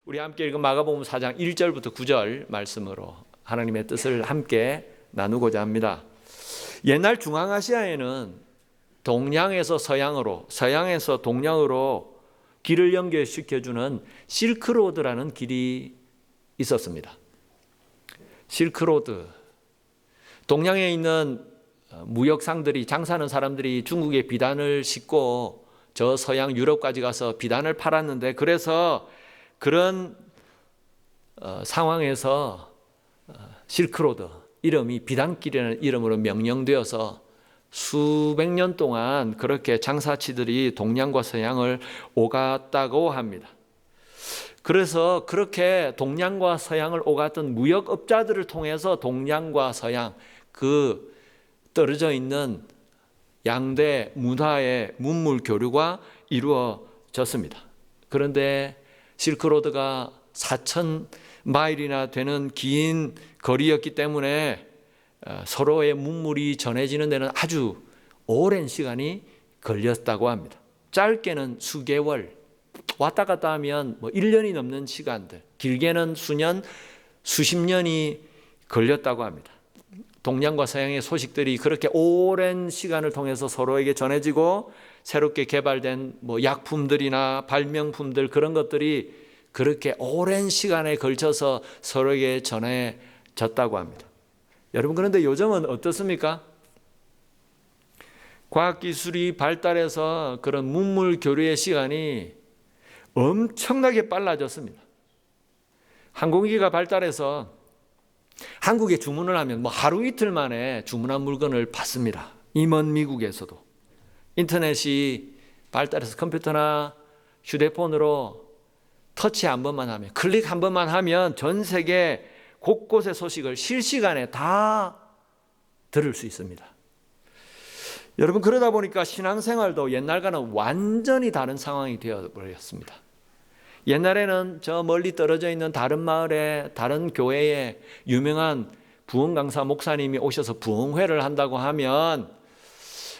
우리 함께 읽은 마가복음 4장 1절부터 9절 말씀으로 하나님의 뜻을 함께 나누고자 합니다. 옛날 중앙아시아에는 동양에서 서양으로, 서양에서 동양으로 길을 연결시켜주는 실크로드라는 길이 있었습니다. 실크로드. 동양에 있는 무역상들이, 장사하는 사람들이 중국에 비단을 싣고 저 서양 유럽까지 가서 비단을 팔았는데, 그래서 그런 상황에서 실크로드 이름이 비단길이라는 이름으로 명명되어서 수백 년 동안 그렇게 장사치들이 동양과 서양을 오갔다고 합니다. 그래서 그렇게 동양과 서양을 오갔던 무역업자들을 통해서 동양과 서양, 그 떨어져 있는 양대 문화의 문물 교류가 이루어졌습니다. 그런데 실크로드가 4,000마일이나 되는 긴 거리였기 때문에 서로의 문물이 전해지는 데는 아주 오랜 시간이 걸렸다고 합니다. 짧게는 수개월, 왔다 갔다 하면 1년이 넘는 시간들, 길게는 수년, 수십 년이 걸렸다고 합니다. 동양과 서양의 소식들이 그렇게 오랜 시간을 통해서 서로에게 전해지고, 새롭게 개발된 약품들이나 발명품들, 그런 것들이 그렇게 오랜 시간에 걸쳐서 서로에게 전해졌다고 합니다. 여러분, 그런데 요즘은 어떻습니까? 과학기술이 발달해서 그런 문물 교류의 시간이 엄청나게 빨라졌습니다. 항공기가 발달해서 한국에 주문을 하면 하루 이틀 만에 주문한 물건을 받습니다. 이 먼 미국에서도. 인터넷이 발달해서 컴퓨터나 휴대폰으로 터치 한 번만 하면, 클릭 한 번만 하면 전 세계 곳곳의 소식을 실시간에 다 들을 수 있습니다. 여러분, 그러다 보니까 신앙생활도 옛날과는 완전히 다른 상황이 되어버렸습니다. 옛날에는 저 멀리 떨어져 있는 다른 마을에, 다른 교회에 유명한 부흥 강사 목사님이 오셔서 부흥회를 한다고 하면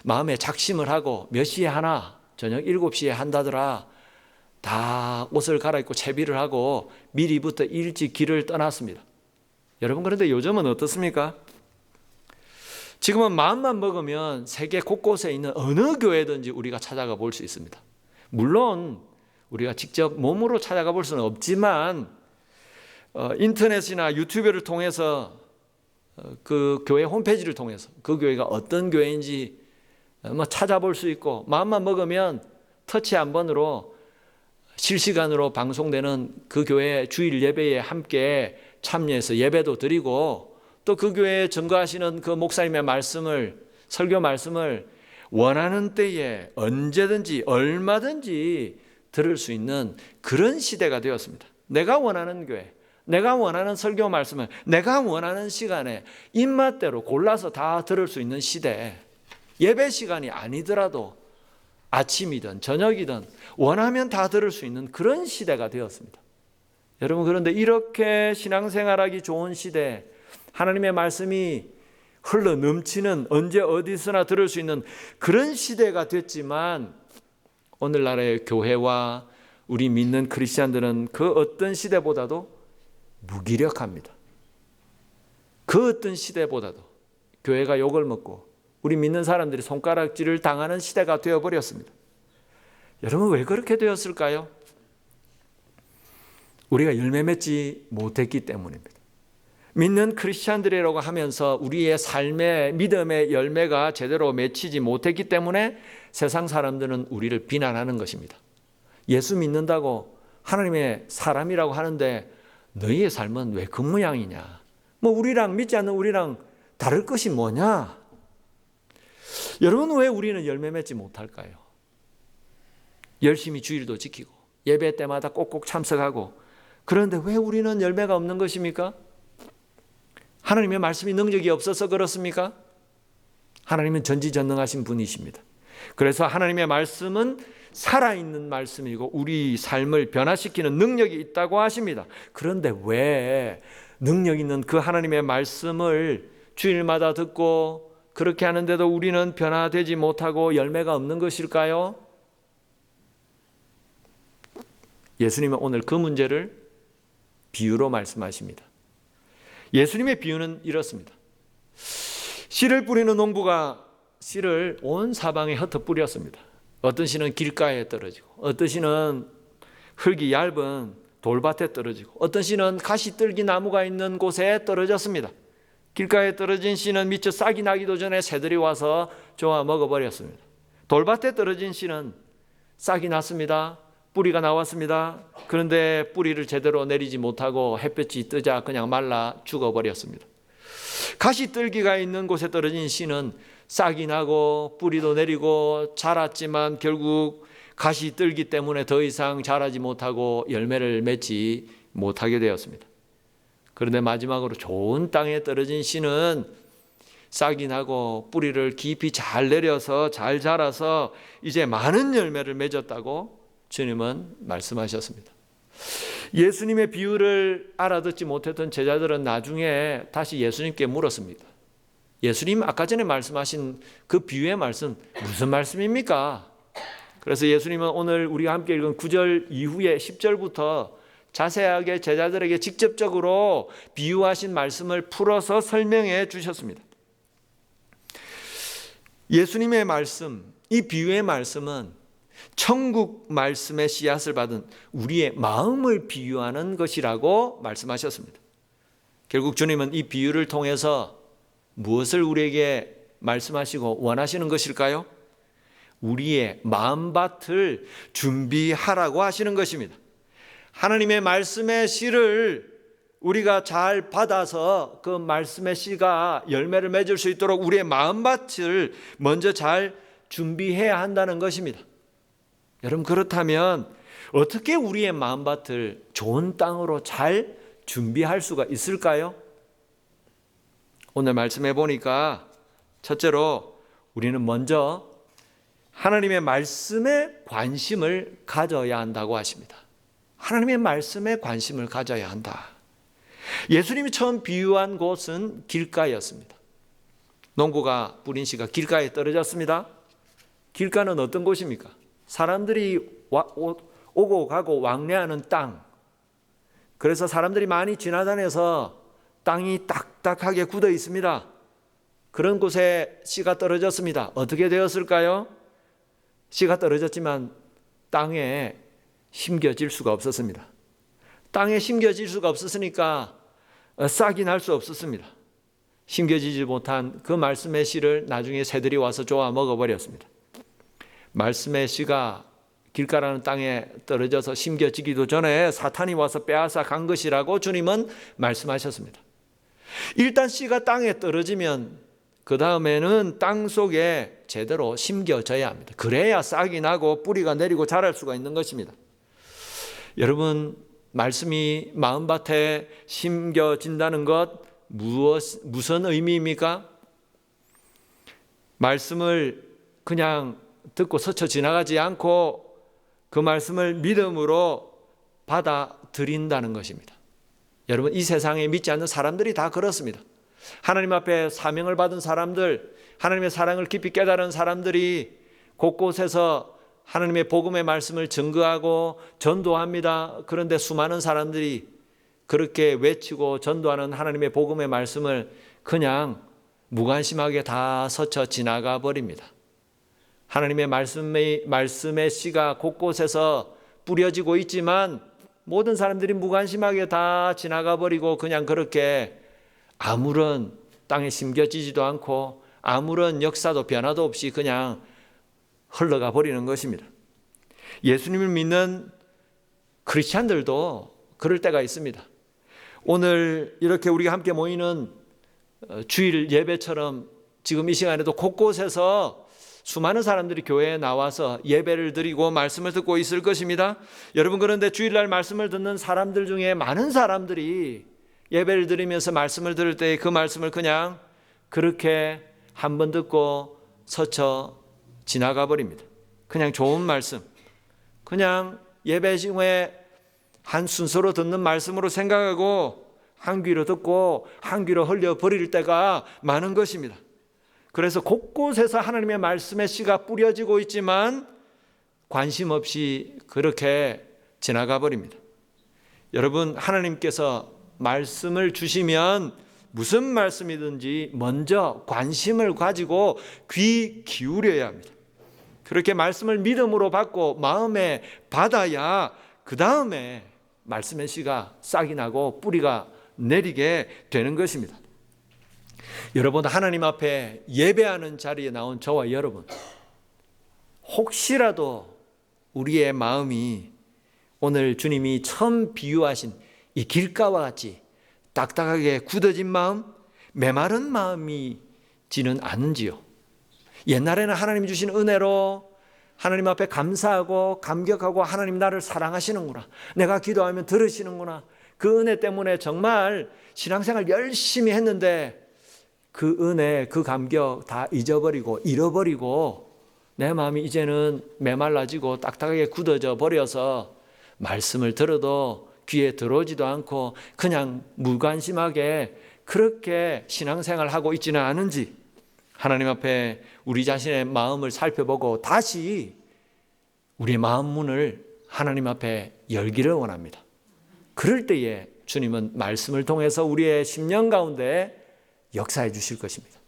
마음에 작심을 하고, 몇 시에 하나? 저녁 7시에 한다더라. 다 옷을 갈아입고 채비를 하고 미리부터 일찍 길을 떠났습니다. 여러분, 그런데 요즘은 어떻습니까? 지금은 마음만 먹으면 세계 곳곳에 있는 어느 교회든지 우리가 찾아가 볼 수 있습니다. 물론 우리가 직접 몸으로 찾아가 볼 수는 없지만 인터넷이나 유튜브를 통해서 그 교회 홈페이지를 통해서 그 교회가 어떤 교회인지 찾아볼 수 있고, 마음만 먹으면 터치 한 번으로 실시간으로 방송되는 그 교회 주일 예배에 함께 참여해서 예배도 드리고, 또 그 교회에 증거하시는 그 목사님의 말씀을, 설교 말씀을 원하는 때에 언제든지 얼마든지 들을 수 있는 그런 시대가 되었습니다. 내가 원하는 교회, 내가 원하는 설교 말씀을 내가 원하는 시간에 입맛대로 골라서 다 들을 수 있는 시대. 예배 시간이 아니더라도 아침이든 저녁이든 원하면 다 들을 수 있는 그런 시대가 되었습니다. 여러분, 그런데 이렇게 신앙생활하기 좋은 시대, 하나님의 말씀이 흘러 넘치는, 언제 어디서나 들을 수 있는 그런 시대가 됐지만, 오늘날의 교회와 우리 믿는 크리스찬들은 그 어떤 시대보다도 무기력합니다. 그 어떤 시대보다도 교회가 욕을 먹고 우리 믿는 사람들이 손가락질을 당하는 시대가 되어버렸습니다. 여러분, 왜 그렇게 되었을까요? 우리가 열매 맺지 못했기 때문입니다. 믿는 크리스찬들이라고 하면서 우리의 삶의 믿음의 열매가 제대로 맺히지 못했기 때문에 세상 사람들은 우리를 비난하는 것입니다. 예수 믿는다고, 하나님의 사람이라고 하는데 너희의 삶은 왜 그 모양이냐? 우리랑, 믿지 않는 우리랑 다를 것이 뭐냐? 여러분, 왜 우리는 열매 맺지 못할까요? 열심히 주일도 지키고 예배 때마다 꼭꼭 참석하고, 그런데 왜 우리는 열매가 없는 것입니까? 하나님의 말씀이 능력이 없어서 그렇습니까? 하나님은 전지전능하신 분이십니다. 그래서 하나님의 말씀은 살아있는 말씀이고 우리 삶을 변화시키는 능력이 있다고 하십니다. 그런데 왜 능력 있는 그 하나님의 말씀을 주일마다 듣고 그렇게 하는데도 우리는 변화되지 못하고 열매가 없는 것일까요? 예수님은 오늘 그 문제를 비유로 말씀하십니다. 예수님의 비유는 이렇습니다. 씨를 뿌리는 농부가 씨를 온 사방에 흩어 뿌렸습니다. 어떤 씨는 길가에 떨어지고, 어떤 씨는 흙이 얇은 돌밭에 떨어지고, 어떤 씨는 가시떨기 나무가 있는 곳에 떨어졌습니다. 길가에 떨어진 씨는 미처 싹이 나기도 전에 새들이 와서 쪼아 먹어버렸습니다. 돌밭에 떨어진 씨는 싹이 났습니다. 뿌리가 나왔습니다. 그런데 뿌리를 제대로 내리지 못하고 햇볕이 뜨자 그냥 말라 죽어버렸습니다. 가시떨기가 있는 곳에 떨어진 씨는 싹이 나고 뿌리도 내리고 자랐지만 결국 가시떨기 때문에 더 이상 자라지 못하고 열매를 맺지 못하게 되었습니다. 그런데 마지막으로 좋은 땅에 떨어진 씨는 싹이 나고 뿌리를 깊이 잘 내려서 잘 자라서 이제 많은 열매를 맺었다고 주님은 말씀하셨습니다. 예수님의 비유를 알아듣지 못했던 제자들은 나중에 다시 예수님께 물었습니다. 예수님 아까 전에 말씀하신 그 비유의 말씀 무슨 말씀입니까? 그래서 예수님은 오늘 우리가 함께 읽은 9절 이후에 10절부터 자세하게 제자들에게 직접적으로 비유하신 말씀을 풀어서 설명해 주셨습니다. 예수님의 말씀, 이 비유의 말씀은 천국 말씀의 씨앗을 받은 우리의 마음을 비유하는 것이라고 말씀하셨습니다. 결국 주님은 이 비유를 통해서 무엇을 우리에게 말씀하시고 원하시는 것일까요? 우리의 마음밭을 준비하라고 하시는 것입니다. 하나님의 말씀의 씨를 우리가 잘 받아서 그 말씀의 씨가 열매를 맺을 수 있도록 우리의 마음밭을 먼저 잘 준비해야 한다는 것입니다. 여러분, 그렇다면 어떻게 우리의 마음밭을 좋은 땅으로 잘 준비할 수가 있을까요? 오늘 말씀해 보니까 첫째로 우리는 먼저 하나님의 말씀에 관심을 가져야 한다고 하십니다. 하나님의 말씀에 관심을 가져야 한다. 예수님이 처음 비유한 곳은 길가였습니다. 농부가 뿌린 씨가 길가에 떨어졌습니다. 길가는 어떤 곳입니까? 사람들이 오고 가고 왕래하는 땅. 그래서 사람들이 많이 지나다녀서 땅이 딱딱하게 굳어 있습니다. 그런 곳에 씨가 떨어졌습니다. 어떻게 되었을까요? 씨가 떨어졌지만 땅에 심겨질 수가 없었습니다. 땅에 심겨질 수가 없었으니까 싹이 날 수 없었습니다. 심겨지지 못한 그 말씀의 씨를 나중에 새들이 와서 쪼아 먹어버렸습니다. 말씀의 씨가 길가라는 땅에 떨어져서 심겨지기도 전에 사탄이 와서 빼앗아 간 것이라고 주님은 말씀하셨습니다. 일단 씨가 땅에 떨어지면 그 다음에는 땅 속에 제대로 심겨져야 합니다. 그래야 싹이 나고 뿌리가 내리고 자랄 수가 있는 것입니다. 여러분, 말씀이 마음밭에 심겨진다는 것 무슨 의미입니까? 말씀을 그냥 듣고 스쳐 지나가지 않고 그 말씀을 믿음으로 받아들인다는 것입니다. 여러분, 이 세상에 믿지 않는 사람들이 다 그렇습니다. 하나님 앞에 사명을 받은 사람들, 하나님의 사랑을 깊이 깨달은 사람들이 곳곳에서 하나님의 복음의 말씀을 증거하고 전도합니다. 그런데 수많은 사람들이 그렇게 외치고 전도하는 하나님의 복음의 말씀을 그냥 무관심하게 다 스쳐 지나가 버립니다. 하나님의 말씀의 씨가 곳곳에서 뿌려지고 있지만 모든 사람들이 무관심하게 다 지나가 버리고 그냥 그렇게 아무런 땅에 심겨지지도 않고 아무런 역사도 변화도 없이 그냥 흘러가 버리는 것입니다. 예수님을 믿는 크리스찬들도 그럴 때가 있습니다. 오늘 이렇게 우리가 함께 모이는 주일 예배처럼 지금 이 시간에도 곳곳에서 수많은 사람들이 교회에 나와서 예배를 드리고 말씀을 듣고 있을 것입니다. 여러분, 그런데 주일날 말씀을 듣는 사람들 중에 많은 사람들이 예배를 드리면서 말씀을 들을 때 그 말씀을 그냥 그렇게 한번 듣고 스쳐 지나가 버립니다. 그냥 좋은 말씀, 그냥 예배 중에 한 순서로 듣는 말씀으로 생각하고 한 귀로 듣고 한 귀로 흘려버릴 때가 많은 것입니다. 그래서 곳곳에서 하나님의 말씀의 씨가 뿌려지고 있지만 관심 없이 그렇게 지나가 버립니다. 여러분, 하나님께서 말씀을 주시면 무슨 말씀이든지 먼저 관심을 가지고 귀 기울여야 합니다. 그렇게 말씀을 믿음으로 받고 마음에 받아야 그 다음에 말씀의 씨가 싹이 나고 뿌리가 내리게 되는 것입니다. 여러분, 하나님 앞에 예배하는 자리에 나온 저와 여러분, 혹시라도 우리의 마음이 오늘 주님이 처음 비유하신 이 길가와 같이 딱딱하게 굳어진 마음, 메마른 마음이지는 않은지요? 옛날에는 하나님 주신 은혜로 하나님 앞에 감사하고 감격하고 하나님 나를 사랑하시는구나, 내가 기도하면 들으시는구나, 그 은혜 때문에 정말 신앙생활 열심히 했는데 그 은혜, 그 감격 다 잊어버리고 잃어버리고 내 마음이 이제는 메말라지고 딱딱하게 굳어져 버려서 말씀을 들어도 귀에 들어오지도 않고 그냥 무관심하게 그렇게 신앙생활을 하고 있지는 않은지 하나님 앞에 우리 자신의 마음을 살펴보고 다시 우리의 마음 문을 하나님 앞에 열기를 원합니다. 그럴 때에 주님은 말씀을 통해서 우리의 심령 가운데 역사해 주실 것입니다.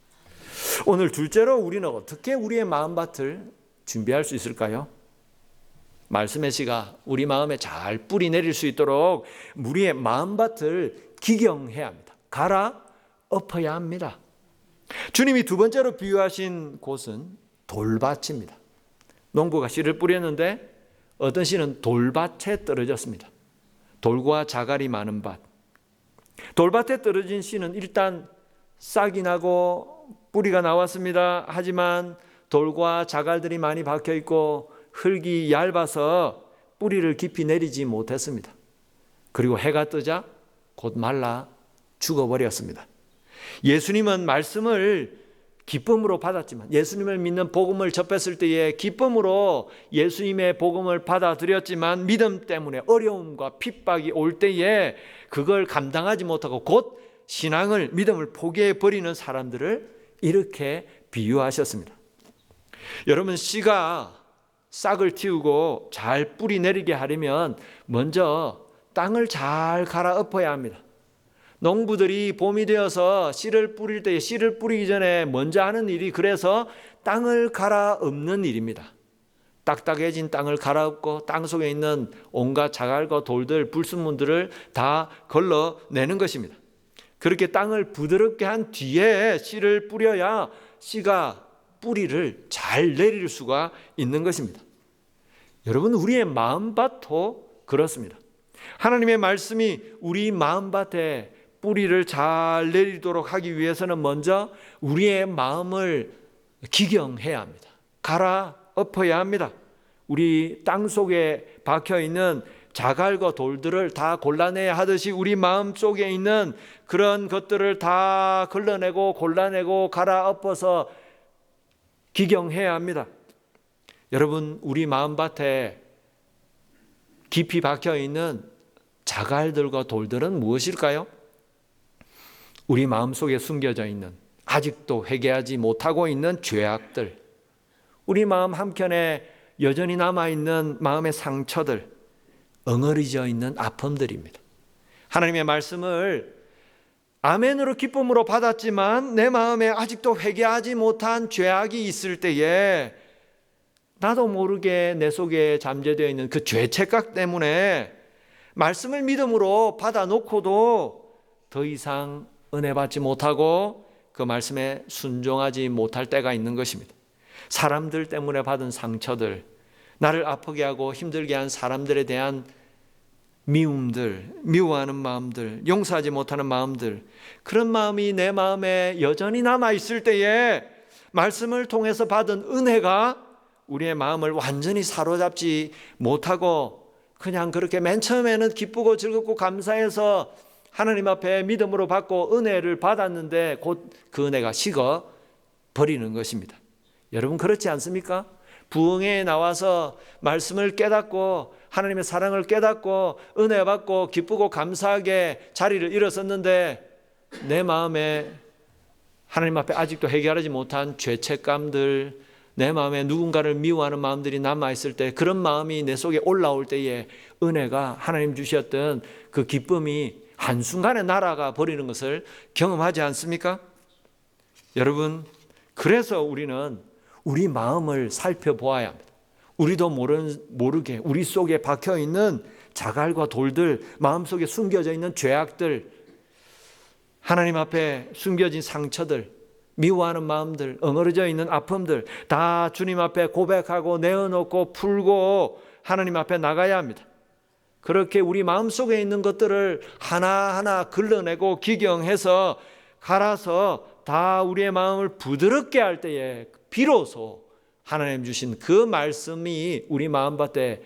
오늘 둘째로 우리는 어떻게 우리의 마음밭을 준비할 수 있을까요? 말씀의 씨가 우리 마음에 잘 뿌리 내릴 수 있도록 우리의 마음밭을 기경해야 합니다. 갈아 엎어야 합니다. 주님이 두 번째로 비유하신 곳은 돌밭입니다. 농부가 씨를 뿌렸는데 어떤 씨는 돌밭에 떨어졌습니다. 돌과 자갈이 많은 밭. 돌밭에 떨어진 씨는 일단 싹이 나고 뿌리가 나왔습니다. 하지만 돌과 자갈들이 많이 박혀 있고 흙이 얇아서 뿌리를 깊이 내리지 못했습니다. 그리고 해가 뜨자 곧 말라 죽어버렸습니다. 예수님은 말씀을 기쁨으로 받았지만, 예수님을 믿는 복음을 접했을 때에 기쁨으로 예수님의 복음을 받아들였지만 믿음 때문에 어려움과 핍박이 올 때에 그걸 감당하지 못하고 곧 신앙을, 믿음을 포기해버리는 사람들을 이렇게 비유하셨습니다. 여러분, 씨가 싹을 틔우고 잘 뿌리 내리게 하려면 먼저 땅을 잘 갈아 엎어야 합니다. 농부들이 봄이 되어서 씨를 뿌릴 때 씨를 뿌리기 전에 먼저 하는 일이 그래서 땅을 갈아 엎는 일입니다. 딱딱해진 땅을 갈아 엎고 땅 속에 있는 온갖 자갈과 돌들, 불순물들을 다 걸러내는 것입니다. 그렇게 땅을 부드럽게 한 뒤에 씨를 뿌려야 씨가 뿌리를 잘 내릴 수가 있는 것입니다. 여러분, 우리의 마음밭도 그렇습니다. 하나님의 말씀이 우리 마음밭에 뿌리를 잘 내리도록 하기 위해서는 먼저 우리의 마음을 기경해야 합니다. 갈아 엎어야 합니다. 우리 땅 속에 박혀 있는 자갈과 돌들을 다 골라내야 하듯이 우리 마음 속에 있는 그런 것들을 다 걸러내고 골라내고 갈아 엎어서 기경해야 합니다. 여러분, 우리 마음밭에 깊이 박혀 있는 자갈들과 돌들은 무엇일까요? 우리 마음속에 숨겨져 있는, 아직도 회개하지 못하고 있는 죄악들, 우리 마음 한켠에 여전히 남아있는 마음의 상처들, 엉어리져 있는 아픔들입니다. 하나님의 말씀을 아멘으로 기쁨으로 받았지만 내 마음에 아직도 회개하지 못한 죄악이 있을 때에 나도 모르게 내 속에 잠재되어 있는 그 죄책각 때문에 말씀을 믿음으로 받아놓고도 더 이상 은혜 받지 못하고 그 말씀에 순종하지 못할 때가 있는 것입니다. 사람들 때문에 받은 상처들, 나를 아프게 하고 힘들게 한 사람들에 대한 미움들, 미워하는 마음들, 용서하지 못하는 마음들, 그런 마음이 내 마음에 여전히 남아있을 때에 말씀을 통해서 받은 은혜가 우리의 마음을 완전히 사로잡지 못하고 그냥 그렇게 맨 처음에는 기쁘고 즐겁고 감사해서 하나님 앞에 믿음으로 받고 은혜를 받았는데 곧 그 은혜가 식어 버리는 것입니다. 여러분, 그렇지 않습니까? 부흥회에 나와서 말씀을 깨닫고 하나님의 사랑을 깨닫고 은혜 받고 기쁘고 감사하게 자리를 일어섰는데 내 마음에 하나님 앞에 아직도 해결하지 못한 죄책감들, 내 마음에 누군가를 미워하는 마음들이 남아있을 때, 그런 마음이 내 속에 올라올 때에 은혜가, 하나님 주셨던 그 기쁨이 한순간에 날아가 버리는 것을 경험하지 않습니까? 여러분, 그래서 우리는 우리 마음을 살펴보아야 합니다. 우리도 모르게 우리 속에 박혀있는 자갈과 돌들, 마음속에 숨겨져 있는 죄악들, 하나님 앞에 숨겨진 상처들, 미워하는 마음들, 엉어러져 있는 아픔들 다 주님 앞에 고백하고 내어놓고 풀고 하나님 앞에 나가야 합니다. 그렇게 우리 마음속에 있는 것들을 하나하나 걸러내고 기경해서 갈아서 다 우리의 마음을 부드럽게 할 때에 비로소 하나님 주신 그 말씀이 우리 마음밭에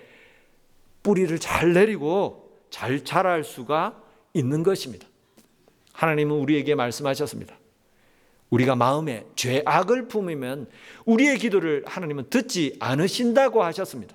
뿌리를 잘 내리고 잘 자랄 수가 있는 것입니다. 하나님은 우리에게 말씀하셨습니다. 우리가 마음에 죄악을 품으면 우리의 기도를 하나님은 듣지 않으신다고 하셨습니다.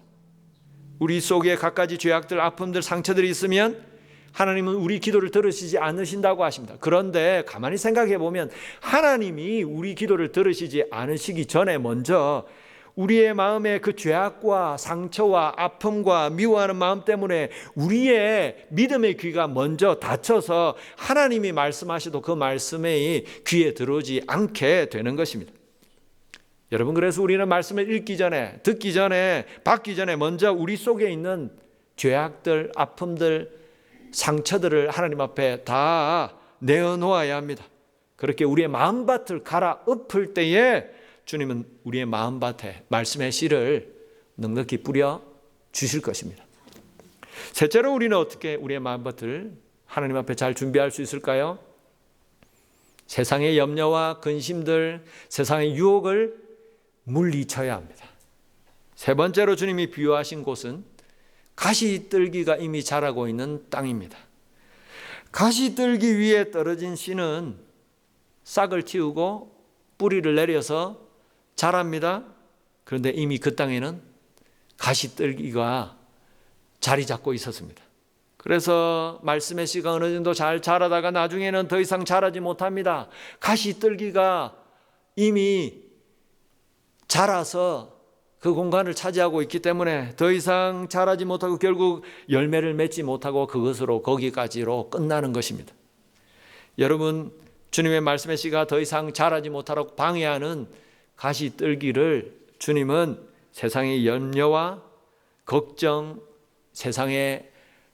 우리 속에 갖가지 죄악들, 아픔들, 상처들이 있으면 하나님은 우리 기도를 들으시지 않으신다고 하십니다. 그런데 가만히 생각해 보면 하나님이 우리 기도를 들으시지 않으시기 전에 먼저 우리의 마음에 그 죄악과 상처와 아픔과 미워하는 마음 때문에 우리의 믿음의 귀가 먼저 닫혀서 하나님이 말씀하셔도 그 말씀에 귀에 들어오지 않게 되는 것입니다. 여러분, 그래서 우리는 말씀을 읽기 전에, 듣기 전에, 받기 전에 먼저 우리 속에 있는 죄악들, 아픔들, 상처들을 하나님 앞에 다 내어놓아야 합니다. 그렇게 우리의 마음밭을 갈아엎을 때에 주님은 우리의 마음밭에 말씀의 씨를 넉넉히 뿌려 주실 것입니다. 셋째로, 우리는 어떻게 우리의 마음밭을 하나님 앞에 잘 준비할 수 있을까요? 세상의 염려와 근심들, 세상의 유혹을 물리쳐야 합니다. 세 번째로 주님이 비유하신 곳은 가시떨기가 이미 자라고 있는 땅입니다. 가시떨기 위에 떨어진 씨는 싹을 틔우고 뿌리를 내려서 자랍니다. 그런데 이미 그 땅에는 가시떨기가 자리 잡고 있었습니다. 그래서 말씀의 씨가 어느 정도 잘 자라다가 나중에는 더 이상 자라지 못합니다. 가시떨기가 이미 자라서 그 공간을 차지하고 있기 때문에 더 이상 자라지 못하고 결국 열매를 맺지 못하고 그것으로 거기까지로 끝나는 것입니다. 여러분, 주님의 말씀의 씨가 더 이상 자라지 못하도록 방해하는 가시떨기를 주님은 세상의 염려와 걱정, 세상의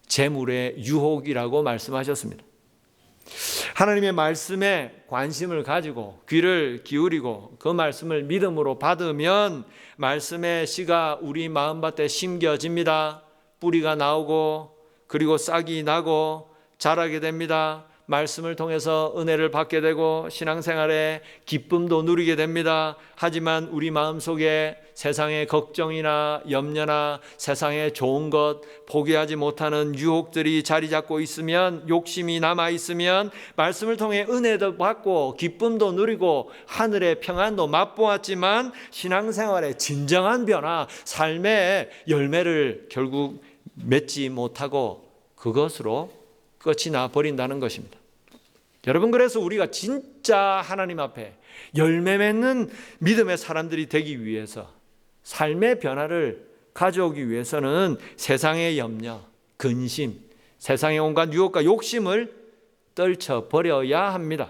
재물의 유혹이라고 말씀하셨습니다. 하나님의 말씀에 관심을 가지고 귀를 기울이고 그 말씀을 믿음으로 받으면 말씀의 씨가 우리 마음밭에 심겨집니다. 뿌리가 나오고 그리고 싹이 나고 자라게 됩니다. 말씀을 통해서 은혜를 받게 되고 신앙생활에 기쁨도 누리게 됩니다. 하지만 우리 마음속에 세상의 걱정이나 염려나 세상의 좋은 것, 포기하지 못하는 유혹들이 자리 잡고 있으면, 욕심이 남아 있으면 말씀을 통해 은혜도 받고 기쁨도 누리고 하늘의 평안도 맛보았지만 신앙생활의 진정한 변화, 삶의 열매를 결국 맺지 못하고 그것으로 끝이 나 버린다는 것입니다. 여러분, 그래서 우리가 진짜 하나님 앞에 열매 맺는 믿음의 사람들이 되기 위해서, 삶의 변화를 가져오기 위해서는 세상의 염려, 근심, 세상의 온갖 유혹과 욕심을 떨쳐버려야 합니다.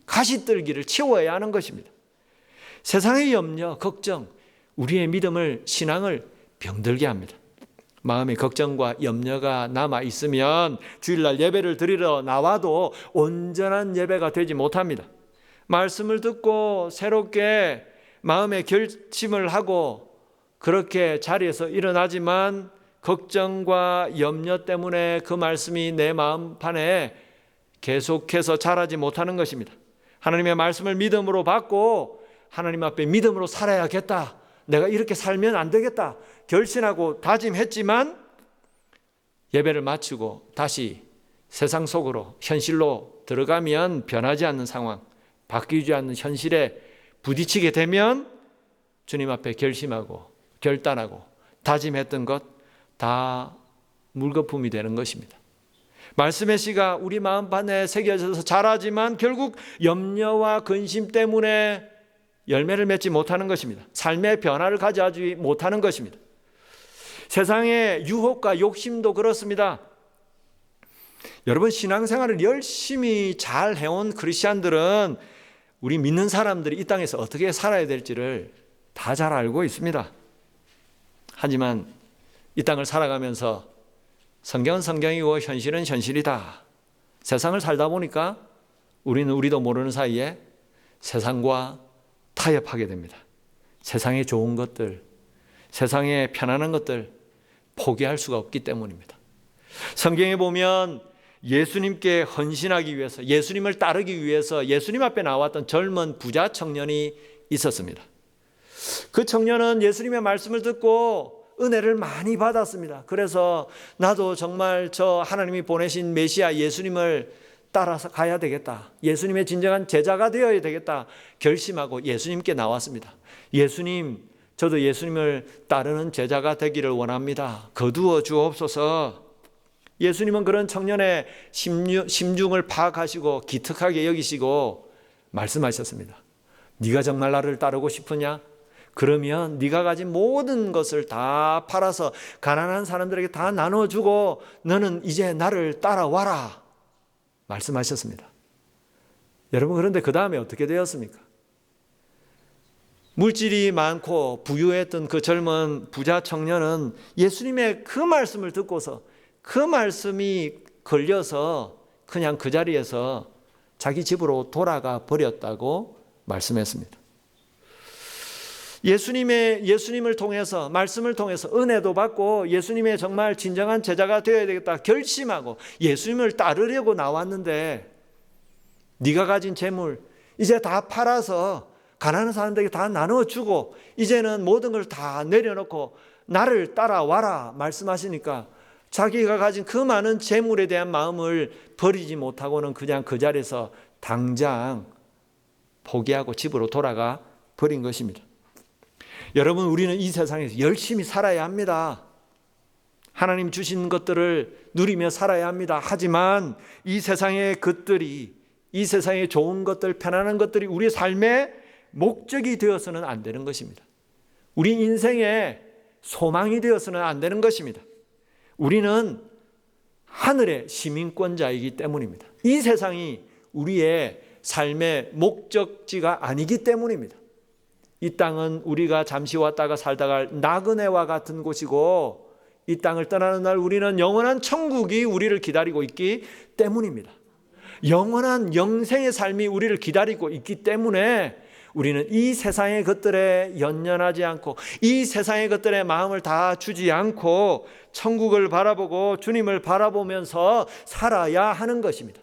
가시떨기를 치워야 하는 것입니다. 세상의 염려, 걱정, 우리의 믿음을, 신앙을 병들게 합니다. 마음에 걱정과 염려가 남아 있으면 주일날 예배를 드리러 나와도 온전한 예배가 되지 못합니다. 말씀을 듣고 새롭게 마음의 결심을 하고 그렇게 자리에서 일어나지만 걱정과 염려 때문에 그 말씀이 내 마음판에 계속해서 자라지 못하는 것입니다. 하나님의 말씀을 믿음으로 받고 하나님 앞에 믿음으로 살아야겠다, 내가 이렇게 살면 안 되겠다 결심하고 다짐했지만 예배를 마치고 다시 세상 속으로, 현실로 들어가면 변하지 않는 상황, 바뀌지 않는 현실에 부딪히게 되면 주님 앞에 결심하고 결단하고 다짐했던 것 다 물거품이 되는 것입니다. 말씀의 씨가 우리 마음판에 새겨져서 자라지만 결국 염려와 근심 때문에 열매를 맺지 못하는 것입니다. 삶의 변화를 가져가지 못하는 것입니다. 세상의 유혹과 욕심도 그렇습니다. 여러분, 신앙생활을 열심히 잘 해온 크리스찬들은 우리 믿는 사람들이 이 땅에서 어떻게 살아야 될지를 다 잘 알고 있습니다. 하지만 이 땅을 살아가면서 성경은 성경이고 현실은 현실이다. 세상을 살다 보니까 우리도 모르는 사이에 세상과 타협하게 됩니다. 세상의 좋은 것들, 세상의 편안한 것들 포기할 수가 없기 때문입니다. 성경에 보면 예수님께 헌신하기 위해서, 예수님을 따르기 위해서 예수님 앞에 나왔던 젊은 부자 청년이 있었습니다. 그 청년은 예수님의 말씀을 듣고 은혜를 많이 받았습니다. 그래서 나도 정말 저 하나님이 보내신 메시아 예수님을 따라서 가야 되겠다, 예수님의 진정한 제자가 되어야 되겠다 결심하고 예수님께 나왔습니다. 예수님, 저도 예수님을 따르는 제자가 되기를 원합니다. 거두어 주옵소서. 예수님은 그런 청년의 심중을 파악하시고 기특하게 여기시고 말씀하셨습니다. 네가 정말 나를 따르고 싶으냐? 그러면 네가 가진 모든 것을 다 팔아서 가난한 사람들에게 다 나눠주고 너는 이제 나를 따라와라 말씀하셨습니다. 여러분, 그런데 그 다음에 어떻게 되었습니까? 물질이 많고 부유했던 그 젊은 부자 청년은 예수님의 그 말씀을 듣고서 그 말씀이 걸려서 그냥 그 자리에서 자기 집으로 돌아가 버렸다고 말씀했습니다. 예수님을 통해서, 말씀을 통해서 은혜도 받고 예수님의 정말 진정한 제자가 되어야 되겠다 결심하고 예수님을 따르려고 나왔는데, 네가 가진 재물 이제 다 팔아서 가난한 사람들에게 다 나눠주고 이제는 모든 걸 다 내려놓고 나를 따라와라 말씀하시니까 자기가 가진 그 많은 재물에 대한 마음을 버리지 못하고는 그냥 그 자리에서 당장 포기하고 집으로 돌아가 버린 것입니다. 여러분, 우리는 이 세상에서 열심히 살아야 합니다. 하나님 주신 것들을 누리며 살아야 합니다. 하지만 이 세상의 것들이, 이 세상의 좋은 것들, 편안한 것들이 우리의 삶의 목적이 되어서는 안 되는 것입니다. 우리 인생의 소망이 되어서는 안 되는 것입니다. 우리는 하늘의 시민권자이기 때문입니다. 이 세상이 우리의 삶의 목적지가 아니기 때문입니다. 이 땅은 우리가 잠시 왔다가 살다가 나그네와 같은 곳이고, 이 땅을 떠나는 날 우리는 영원한 천국이 우리를 기다리고 있기 때문입니다. 영원한 영생의 삶이 우리를 기다리고 있기 때문에 우리는 이 세상의 것들에 연연하지 않고 이 세상의 것들에 마음을 다 주지 않고 천국을 바라보고 주님을 바라보면서 살아야 하는 것입니다.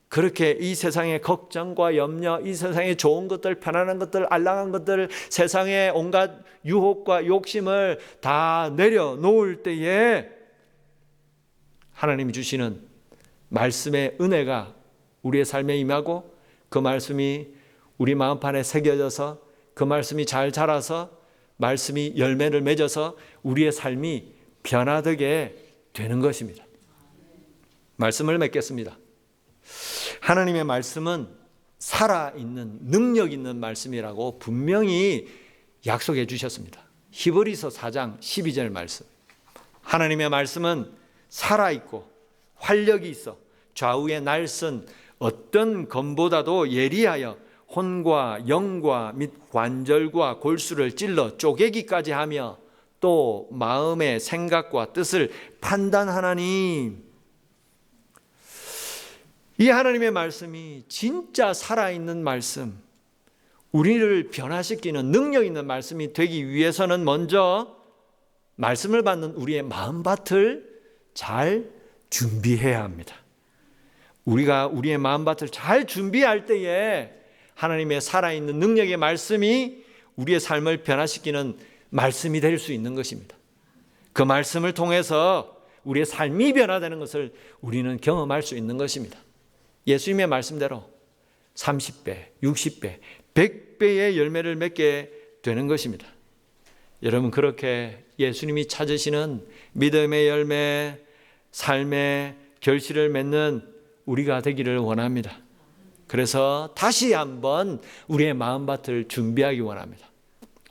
그렇게 이 세상의 걱정과 염려, 이 세상의 좋은 것들, 편안한 것들, 안락한 것들, 세상의 온갖 유혹과 욕심을 다 내려놓을 때에 하나님이 주시는 말씀의 은혜가 우리의 삶에 임하고 그 말씀이 우리 마음판에 새겨져서 그 말씀이 잘 자라서 말씀이 열매를 맺어서 우리의 삶이 변화되게 되는 것입니다. 말씀을 맺겠습니다. 하나님의 말씀은 살아있는 능력 있는 말씀이라고 분명히 약속해 주셨습니다. 히브리서 4장 12절 말씀. 하나님의 말씀은 살아있고 활력이 있어 좌우의 날선 어떤 검보다도 예리하여 혼과 영과 및 관절과 골수를 찔러 쪼개기까지 하며 또 마음의 생각과 뜻을 판단하나니, 이 하나님의 말씀이 진짜 살아있는 말씀, 우리를 변화시키는 능력 있는 말씀이 되기 위해서는 먼저 말씀을 받는 우리의 마음밭을 잘 준비해야 합니다. 우리가 우리의 마음밭을 잘 준비할 때에 하나님의 살아있는 능력의 말씀이 우리의 삶을 변화시키는 말씀이 될 수 있는 것입니다. 그 말씀을 통해서 우리의 삶이 변화되는 것을 우리는 경험할 수 있는 것입니다. 예수님의 말씀대로 30배, 60배, 100배의 열매를 맺게 되는 것입니다. 여러분, 그렇게 예수님이 찾으시는 믿음의 열매, 삶의 결실을 맺는 우리가 되기를 원합니다. 그래서 다시 한번 우리의 마음밭을 준비하기 원합니다.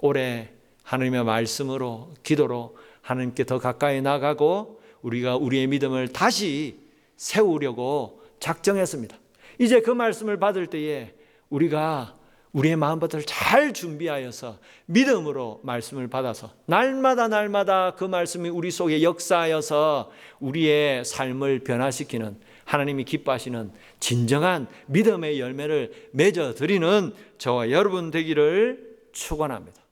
올해 하나님의 말씀으로, 기도로 하나님께 더 가까이 나가고 우리가 우리의 믿음을 다시 세우려고 작정했습니다. 이제 그 말씀을 받을 때에 우리가 우리의 마음밭을 잘 준비하여서 믿음으로 말씀을 받아서 날마다 그 말씀이 우리 속에 역사하여서 우리의 삶을 변화시키는, 하나님이 기뻐하시는 진정한 믿음의 열매를 맺어드리는 저와 여러분 되기를 축원합니다.